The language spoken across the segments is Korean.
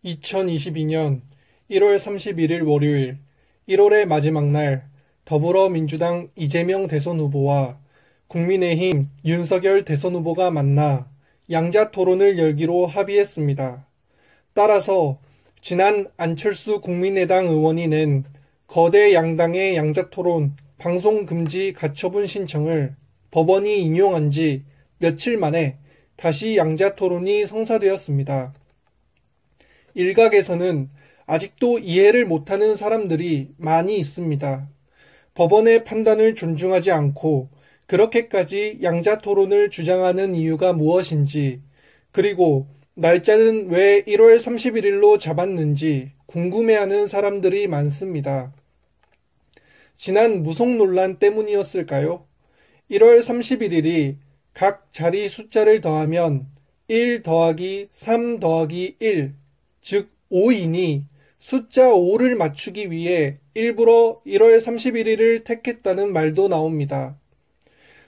2022년 1월 31일 월요일, 1월의 마지막 날, 더불어민주당 이재명 대선 후보와 국민의힘 윤석열 대선 후보가 만나 양자 토론을 열기로 합의했습니다. 따라서 지난 안철수 국민의당 의원이 낸 거대 양당의 양자 토론 방송 금지 가처분 신청을 법원이 인용한 지 며칠 만에 다시 양자 토론이 성사되었습니다. 일각에서는 아직도 이해를 못하는 사람들이 많이 있습니다. 법원의 판단을 존중하지 않고 그렇게까지 양자 토론을 주장하는 이유가 무엇인지, 그리고 날짜는 왜 1월 31일로 잡았는지 궁금해하는 사람들이 많습니다. 지난 무속 논란 때문이었을까요? 1월 31일이 각 자리 숫자를 더하면 1 더하기 3 더하기 1, 즉 5이니 숫자 5를 맞추기 위해 일부러 1월 31일을 택했다는 말도 나옵니다.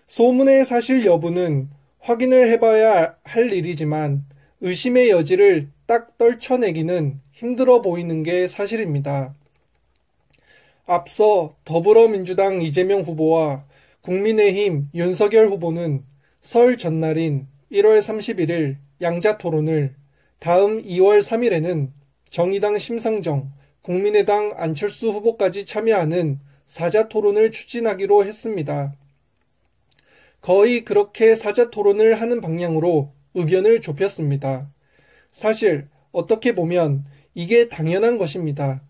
소문의 사실 여부는 확인을 해봐야 할 일이지만 의심의 여지를 딱 떨쳐내기는 힘들어 보이는 게 사실입니다. 앞서 더불어민주당 이재명 후보와 국민의힘 윤석열 후보는 설 전날인 1월 31일 양자 토론을, 다음 2월 3일에는 정의당 심상정, 국민의당 안철수 후보까지 참여하는 사자 토론을 추진하기로 했습니다. 거의 그렇게 사자 토론을 하는 방향으로 의견을 좁혔습니다. 사실 어떻게 보면 이게 당연한 것입니다.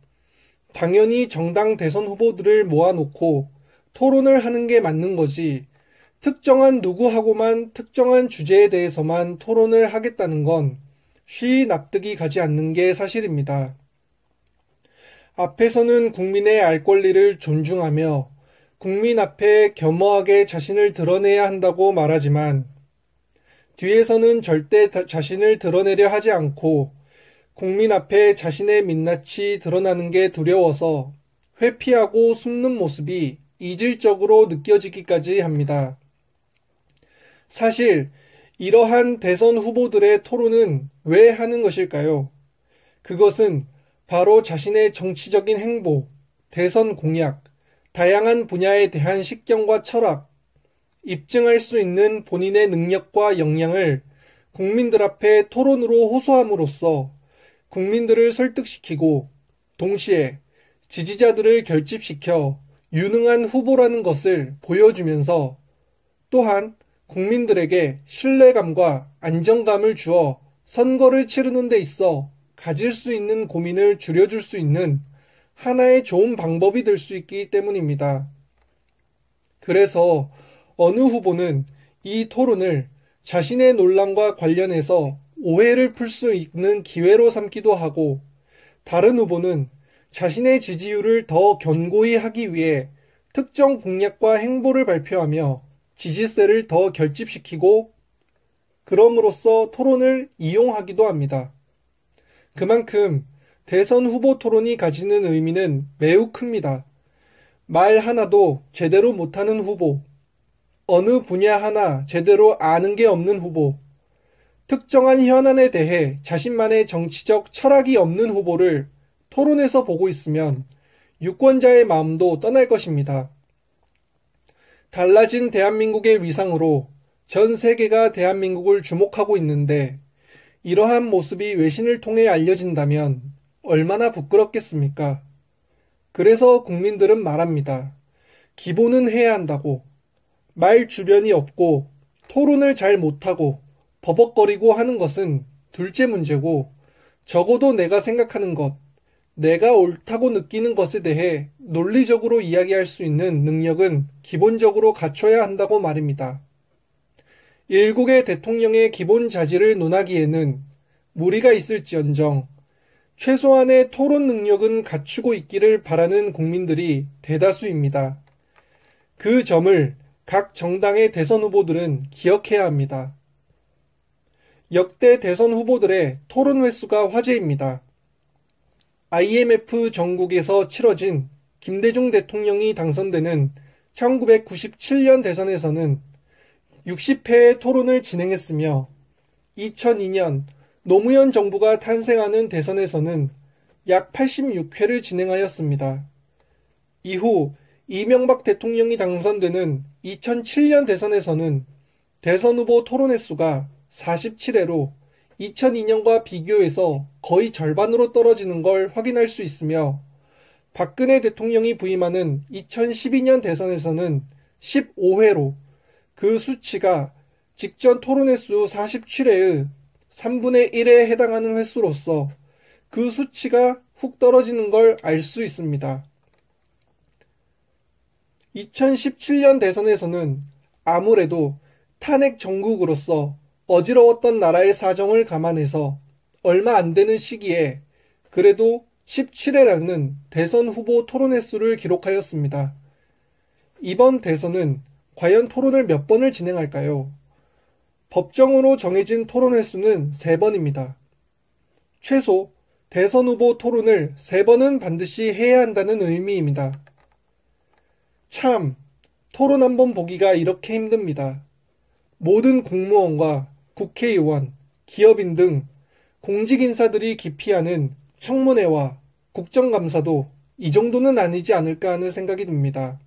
당연히 정당 대선 후보들을 모아놓고 토론을 하는 게 맞는 거지, 특정한 누구하고만 특정한 주제에 대해서만 토론을 하겠다는 건 쉬이 납득이 가지 않는 게 사실입니다. 앞에서는 국민의 알 권리를 존중하며 국민 앞에 겸허하게 자신을 드러내야 한다고 말하지만, 뒤에서는 절대 자신을 드러내려 하지 않고 국민 앞에 자신의 민낯이 드러나는 게 두려워서 회피하고 숨는 모습이 이질적으로 느껴지기까지 합니다. 사실 이러한 대선 후보들의 토론은 왜 하는 것일까요? 그것은 바로 자신의 정치적인 행보, 대선 공약, 다양한 분야에 대한 식견과 철학, 입증할 수 있는 본인의 능력과 역량을 국민들 앞에 토론으로 호소함으로써 국민들을 설득시키고 동시에 지지자들을 결집시켜 유능한 후보라는 것을 보여주면서 또한 국민들에게 신뢰감과 안정감을 주어 선거를 치르는 데 있어 가질 수 있는 고민을 줄여줄 수 있는 하나의 좋은 방법이 될 수 있기 때문입니다. 그래서 어느 후보는 이 토론을 자신의 논란과 관련해서 오해를 풀 수 있는 기회로 삼기도 하고, 다른 후보는 자신의 지지율을 더 견고히 하기 위해 특정 공약과 행보를 발표하며 지지세를 더 결집시키고, 그럼으로써 토론을 이용하기도 합니다. 그만큼 대선 후보 토론이 가지는 의미는 매우 큽니다. 말 하나도 제대로 못하는 후보, 어느 분야 하나 제대로 아는 게 없는 후보, 특정한 현안에 대해 자신만의 정치적 철학이 없는 후보를 토론에서 보고 있으면 유권자의 마음도 떠날 것입니다. 달라진 대한민국의 위상으로 전 세계가 대한민국을 주목하고 있는데, 이러한 모습이 외신을 통해 알려진다면 얼마나 부끄럽겠습니까? 그래서 국민들은 말합니다. 기본은 해야 한다고. 말 주변이 없고 토론을 잘 못하고 버벅거리고 하는 것은 둘째 문제고, 적어도 내가 생각하는 것, 내가 옳다고 느끼는 것에 대해 논리적으로 이야기할 수 있는 능력은 기본적으로 갖춰야 한다고 말입니다. 일국의 대통령의 기본 자질을 논하기에는 무리가 있을지언정 최소한의 토론 능력은 갖추고 있기를 바라는 국민들이 대다수입니다. 그 점을 각 정당의 대선 후보들은 기억해야 합니다. 역대 대선 후보들의 토론 횟수가 화제입니다. IMF 전국에서 치러진 김대중 대통령이 당선되는 1997년 대선에서는 60회의 토론을 진행했으며, 2002년 노무현 정부가 탄생하는 대선에서는 약 86회를 진행하였습니다. 이후 이명박 대통령이 당선되는 2007년 대선에서는 대선 후보 토론 횟수가 47회로 2002년과 비교해서 거의 절반으로 떨어지는 걸 확인할 수 있으며 박근혜 대통령이 부임하는 2012년 대선에서는 15회로 그 수치가 직전 토론 횟수 47회의 3분의 1에 해당하는 횟수로서 그 수치가 훅 떨어지는 걸 알 수 있습니다. 2017년 대선에서는 아무래도 탄핵 정국으로서 어지러웠던 나라의 사정을 감안해서 얼마 안 되는 시기에 그래도 17회라는 대선 후보 토론 횟수를 기록하였습니다. 이번 대선은 과연 토론을 몇 번을 진행할까요? 법정으로 정해진 토론 횟수는 3번입니다. 최소 대선 후보 토론을 3번은 반드시 해야 한다는 의미입니다. 참, 토론 한번 보기가 이렇게 힘듭니다. 모든 공무원과 국회의원, 기업인 등 공직 인사들이 기피하는 청문회와 국정감사도 이 정도는 아니지 않을까 하는 생각이 듭니다.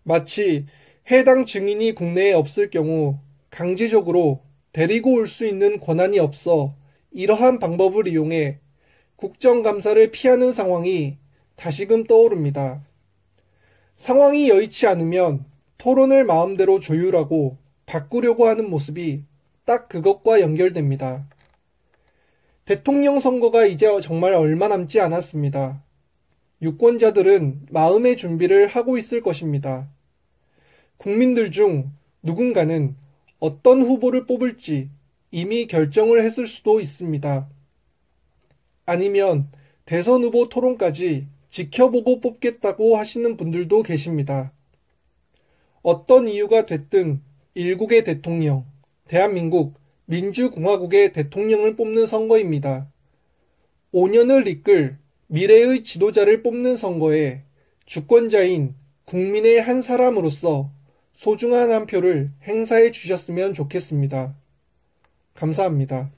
마치 해당 증인이 국내에 없을 경우 강제적으로 데리고 올 수 있는 권한이 없어 이러한 방법을 이용해 국정감사를 피하는 상황이 다시금 떠오릅니다. 상황이 여의치 않으면 토론을 마음대로 조율하고 바꾸려고 하는 모습이 딱 그것과 연결됩니다. 대통령 선거가 이제 정말 얼마 남지 않았습니다. 유권자들은 마음의 준비를 하고 있을 것입니다. 국민들 중 누군가는 어떤 후보를 뽑을지 이미 결정을 했을 수도 있습니다. 아니면 대선 후보 토론까지 지켜보고 뽑겠다고 하시는 분들도 계십니다. 어떤 이유가 됐든 일국의 대통령, 대한민국 민주공화국의 대통령을 뽑는 선거입니다. 5년을 이끌 미래의 지도자를 뽑는 선거에 주권자인 국민의 한 사람으로서 소중한 한 표를 행사해 주셨으면 좋겠습니다. 감사합니다.